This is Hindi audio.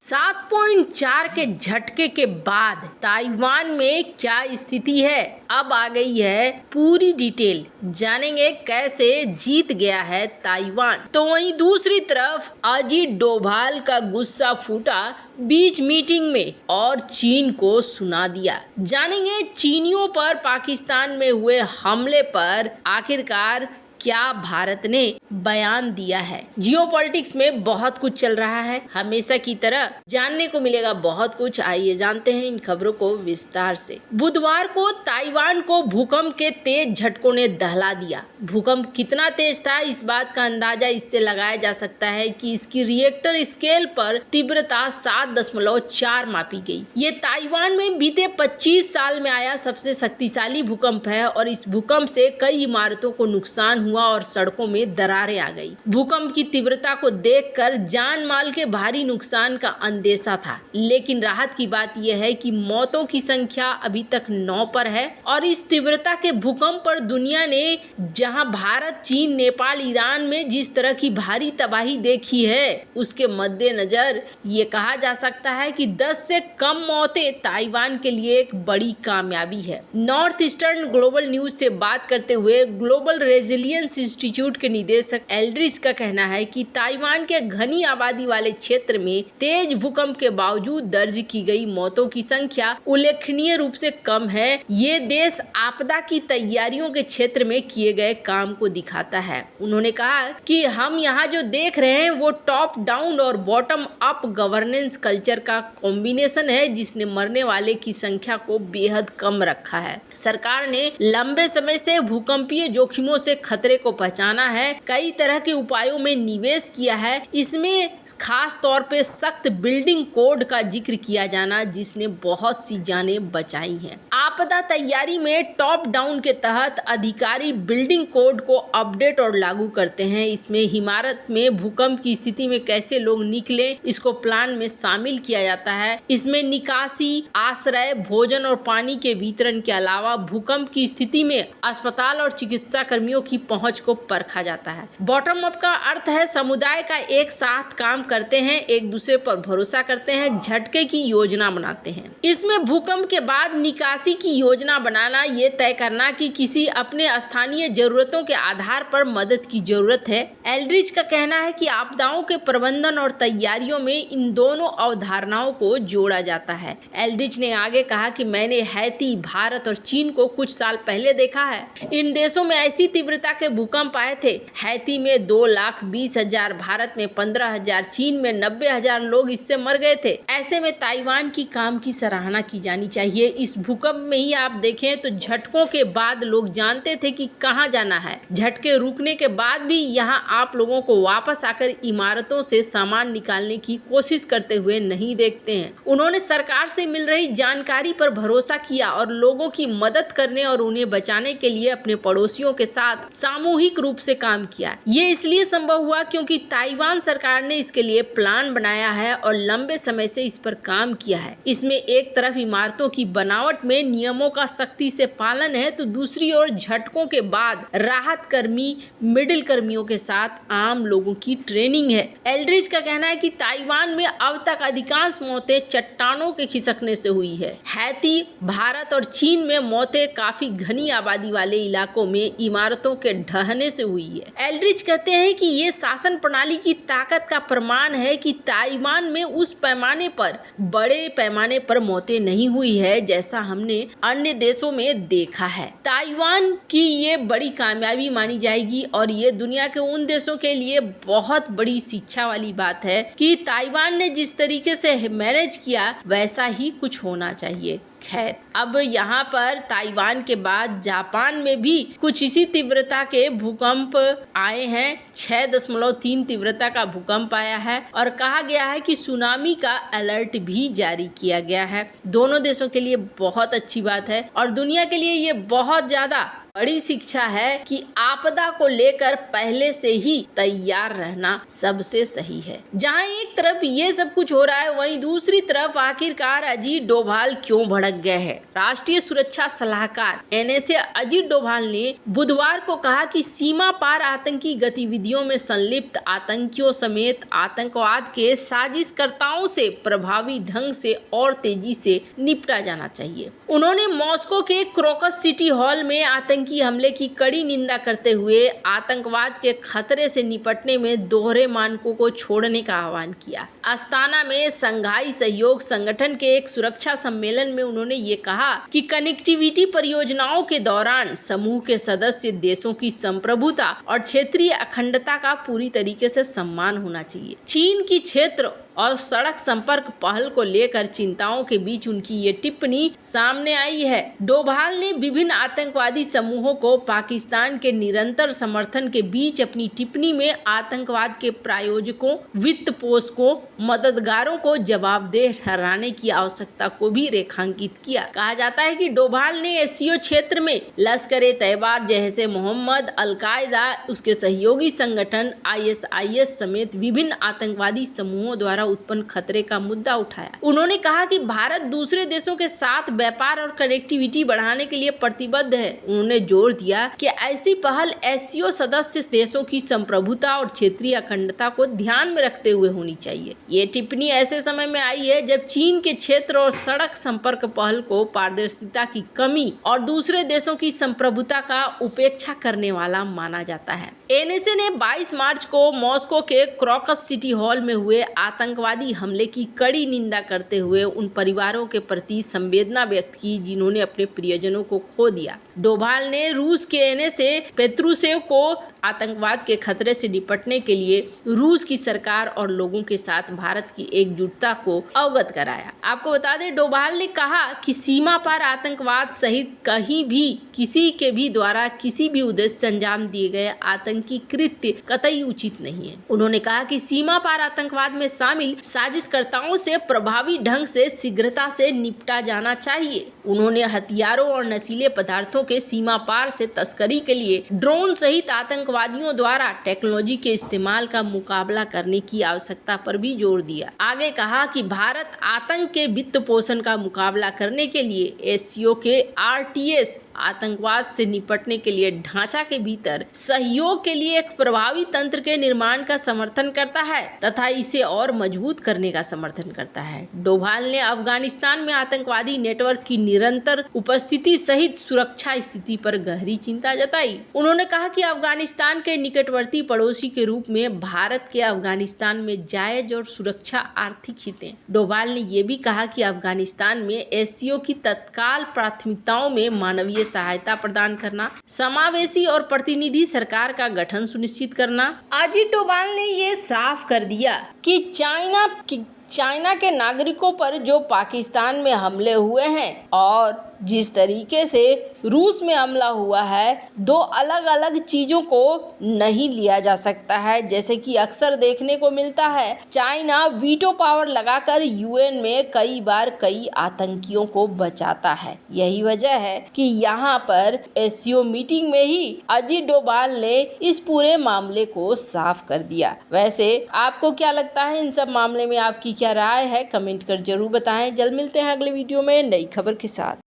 7.4 के झटके के बाद ताइवान में क्या स्थिति है, अब आ गई है पूरी डिटेल। जानेंगे कैसे जीत गया है ताइवान। तो वहीं दूसरी तरफ अजीत डोभाल का गुस्सा फूटा बीच मीटिंग में और चीन को सुना दिया। जानेंगे चीनियों पर पाकिस्तान में हुए हमले पर आखिरकार क्या भारत ने बयान दिया है। जियोपॉलिटिक्स में बहुत कुछ चल रहा है, हमेशा की तरह जानने को मिलेगा बहुत कुछ। आइए जानते हैं इन खबरों को विस्तार से। बुधवार को ताइवान को भूकंप के तेज झटकों ने दहला दिया। भूकंप कितना तेज था, इस बात का अंदाजा इससे लगाया जा सकता है कि इसकी रिएक्टर स्केल पर तीव्रता 7.4 मापी गई। ये ताइवान में बीते 25 साल में आया सबसे शक्तिशाली भूकंप है और इस भूकंप से कई इमारतों को नुकसान हुआ और सड़कों में दरारें आ गई। भूकंप की तीव्रता को देखकर जान माल के भारी नुकसान का अंदेशा था, लेकिन राहत की बात यह है कि मौतों की संख्या अभी तक 9 पर है। और इस तीव्रता के भूकंप पर दुनिया ने जहां भारत, चीन, नेपाल, ईरान में जिस तरह की भारी तबाही देखी है, उसके मद्देनजर ये कहा जा सकता है कि 10 से कम मौतें ताइवान के लिए एक बड़ी कामयाबी है। नॉर्थ ईस्टर्न ग्लोबल न्यूज से बात करते हुए ग्लोबल रेजिलियंस इंस्टीट्यूट के निदेशक एल्ड्रिच का कहना है कि ताइवान के घनी आबादी वाले क्षेत्र में तेज भूकंप के बावजूद दर्ज की गई मौतों की संख्या उल्लेखनीय रूप से कम है। ये देश आपदा की तैयारियों के क्षेत्र में किए गए काम को दिखाता है। उन्होंने कहा कि हम यहाँ जो देख रहे हैं वो टॉप डाउन और बॉटम अप गवर्नेंस कल्चर का कॉम्बिनेशन है, जिसने मरने वाले की संख्या को बेहद कम रखा है। सरकार ने लंबे समय से भूकंपीय जोखिमों से खतरे को पहचाना है, कई तरह के उपायों में निवेश किया है। इसमें खास तौर पे सख्त बिल्डिंग कोड का जिक्र किया जाना, जिसने बहुत सी जानें बचाई हैं। आपदा तैयारी में टॉप डाउन के तहत अधिकारी बिल्डिंग कोड को अपडेट और लागू करते हैं। इसमें इमारत में भूकंप की स्थिति में कैसे लोग निकले, इसको प्लान में शामिल किया जाता है। इसमें निकासी, आश्रय, भोजन और पानी के वितरण के अलावा भूकंप की स्थिति में अस्पताल और चिकित्सा कर्मियों की पहुंच को परखा जाता है। बॉटम अप का अर्थ है समुदाय का एक साथ काम करते हैं, एक दूसरे पर भरोसा करते हैं, झटके की योजना बनाते हैं। इसमें भूकंप के बाद निकासी की योजना बनाना, ये तय करना कि किसी अपने स्थानीय जरूरतों के आधार पर मदद की जरूरत है। एल्ड्रिच का कहना है कि आपदाओं के प्रबंधन और तैयारियों में इन दोनों अवधारणाओं को जोड़ा जाता है। एल्ड्रिच ने आगे कहा कि मैंने हैती, भारत और चीन को कुछ साल पहले देखा है। इन देशों में ऐसी तीव्रता के भूकंप आए थे। हैती में 2,20,000, भारत में 15,000, चीन में 90,000 लोग इससे मर गए थे। ऐसे में ताइवान की काम की सराहना की जानी चाहिए। इस भूकंप में ही आप देखें तो झटकों के बाद लोग जानते थे कि कहां जाना है। झटके रुकने के बाद भी यहां आप लोगों को वापस आकर इमारतों से सामान निकालने की कोशिश करते हुए नहीं देखते हैं। उन्होंने सरकार से मिल रही जानकारी पर भरोसा किया और लोगों की मदद करने और उन्हें बचाने के लिए अपने पड़ोसियों के साथ सामूहिक रूप से काम किया। ये इसलिए संभव हुआ क्योंकि ताइवान सरकार ने इसके लिए प्लान बनाया है और लंबे समय से इस पर काम किया है। इसमें एक तरफ इमारतों की बनावट में नियमों का सख्ती से पालन है, तो दूसरी ओर झटकों के बाद राहत कर्मी, मिडिल कर्मियों के साथ आम लोगों की ट्रेनिंग है। एल्ड्रिच का कहना है कि ताइवान में अब तक अधिकांश मौतें चट्टानों के खिसकने से हुई है। हैती, भारत और चीन में मौतें काफी घनी आबादी वाले इलाकों में इमारतों के ढहने से हुई है। एल्ड्रिच कहते हैं कि ये शासन प्रणाली की ताकत का प्रमाण है कि ताइवान में उस पैमाने पर, बड़े पैमाने पर मौतें नहीं हुई है जैसा हमने अन्य देशों में देखा है। ताइवान की ये बड़ी कामयाबी मानी जाएगी और ये दुनिया के उन देशों के लिए बहुत बड़ी शिक्षा वाली बात है कि ताइवान ने जिस तरीके से मैनेज किया वैसा ही कुछ होना चाहिए। खैर, अब यहाँ पर ताइवान के बाद जापान में भी कुछ इसी तीव्रता के भूकंप आए हैं। 6.3 तीव्रता का भूकंप आया है और कहा गया है कि सुनामी का अलर्ट भी जारी किया गया है। दोनों देशों के लिए बहुत अच्छी बात है और दुनिया के लिए ये बहुत ज्यादा बड़ी शिक्षा है कि आपदा को लेकर पहले से ही तैयार रहना सबसे सही है। जहां एक तरफ ये सब कुछ हो रहा है, वहीं दूसरी तरफ आखिरकार अजीत डोभाल क्यों भड़क गए हैं। राष्ट्रीय सुरक्षा सलाहकार NSA अजीत डोभाल ने बुधवार को कहा कि सीमा पार आतंकी गतिविधियों में संलिप्त आतंकियों समेत आतंकवाद के साजिशकर्ताओं से प्रभावी ढंग से और तेजी से निपटा जाना चाहिए। उन्होंने मॉस्को के क्रोकस सिटी हॉल में आतंकी हमले की कड़ी निंदा करते हुए आतंकवाद के खतरे से निपटने में दोहरे मानकों को छोड़ने का आह्वान किया। अस्ताना में संघाई सहयोग संगठन के एक सुरक्षा सम्मेलन में उन्होंने ये कहा कि कनेक्टिविटी परियोजनाओं के दौरान समूह के सदस्य देशों की संप्रभुता और क्षेत्रीय अखंडता का पूरी तरीके से सम्मान होना चाहिए। चीन की क्षेत्र और सड़क संपर्क पहल को लेकर चिंताओं के बीच उनकी ये टिप्पणी सामने आई है। डोभाल ने विभिन्न आतंकवादी समूहों को पाकिस्तान के निरंतर समर्थन के बीच अपनी टिप्पणी में आतंकवाद के प्रायोजकों, वित्त पोषकों, मददगारों को जवाबदेह ठहराने की आवश्यकता को भी रेखांकित किया। कहा जाता है कि डोभाल ने एशिया क्षेत्र में लश्कर-ए-तैयबा जैसे मोहम्मद, अल-कायदा, उसके सहयोगी संगठन ISIS समेत विभिन्न आतंकवादी समूहों द्वारा उत्पन्न खतरे का मुद्दा उठाया। उन्होंने कहा कि भारत दूसरे देशों के साथ व्यापार और कनेक्टिविटी बढ़ाने के लिए प्रतिबद्ध है। उन्होंने जोर दिया कि ऐसी पहल एससीओ सदस्य देशों की संप्रभुता और क्षेत्रीय अखंडता को ध्यान में रखते हुए होनी चाहिए। ये टिप्पणी ऐसे समय में आई है जब चीन के क्षेत्र और सड़क संपर्क पहल को पारदर्शिता की कमी और दूसरे देशों की संप्रभुता का उपेक्षा करने वाला माना जाता है। NSA ने 22 मार्च को मॉस्को के क्रोकस सिटी हॉल में हुए आतंकवादी हमले की कड़ी निंदा करते हुए उन परिवारों के प्रति संवेदना व्यक्त की जिन्होंने अपने प्रियजनों को खो दिया। डोभाल ने रूस के NSA पेत्रुसेव को आतंकवाद के खतरे से निपटने के लिए रूस की सरकार और लोगों के साथ भारत की एकजुटता को अवगत कराया। आपको बता दें, डोभाल ने कहा कि सीमा पार आतंकवाद सहित कहीं भी किसी के भी द्वारा किसी भी उद्देश्य से अंजाम दिए गए आतंकी कृत्य कतई उचित नहीं है। उन्होंने कहा कि सीमा पार आतंकवाद में शामिल साजिशकर्ताओं से प्रभावी ढंग से शीघ्रता से निपटा जाना चाहिए। उन्होंने हथियारों और नशीले पदार्थों के सीमा पार से तस्करी के लिए ड्रोन सहित आतंकवादियों द्वारा टेक्नोलॉजी के इस्तेमाल का मुकाबला करने की आवश्यकता पर भी जोर दिया। आगे कहा कि भारत आतंक के वित्त पोषण का मुकाबला करने के लिए एससीओ के RTS आतंकवाद से निपटने के लिए ढांचा के भीतर सहयोग के लिए एक प्रभावी तंत्र के निर्माण का समर्थन करता है तथा इसे और मजबूत करने का समर्थन करता है। डोभाल ने अफगानिस्तान में आतंकवादी नेटवर्क की निरंतर उपस्थिति सहित सुरक्षा स्थिति पर गहरी चिंता जताई। उन्होंने कहा कि अफगानिस्तान के निकटवर्ती पड़ोसी के रूप में भारत के अफगानिस्तान में जायज और सुरक्षा आर्थिक हितें। डोभाल ने यह भी कहा कि अफगानिस्तान में एससीओ की तत्काल प्राथमिकताओं में मानवीय सहायता प्रदान करना, समावेशी और प्रतिनिधि सरकार का गठन सुनिश्चित करना। अजीत डोभाल ने ये साफ कर दिया कि चाइना के नागरिकों पर जो पाकिस्तान में हमले हुए हैं और जिस तरीके से रूस में हमला हुआ है, दो अलग अलग चीज़ों को नहीं लिया जा सकता है। जैसे कि अक्सर देखने को मिलता है, चाइना वीटो पावर लगाकर UN में कई बार कई आतंकियों को बचाता है। यही वजह है कि यहाँ पर एससीओ मीटिंग में ही अजीत डोभाल ने इस पूरे मामले को साफ कर दिया। वैसे आपको क्या लगता है इन सब मामले में, आपकी क्या राय है? कमेंट कर जरूर बताएं। जल्द मिलते हैं अगले वीडियो में नई खबर के साथ।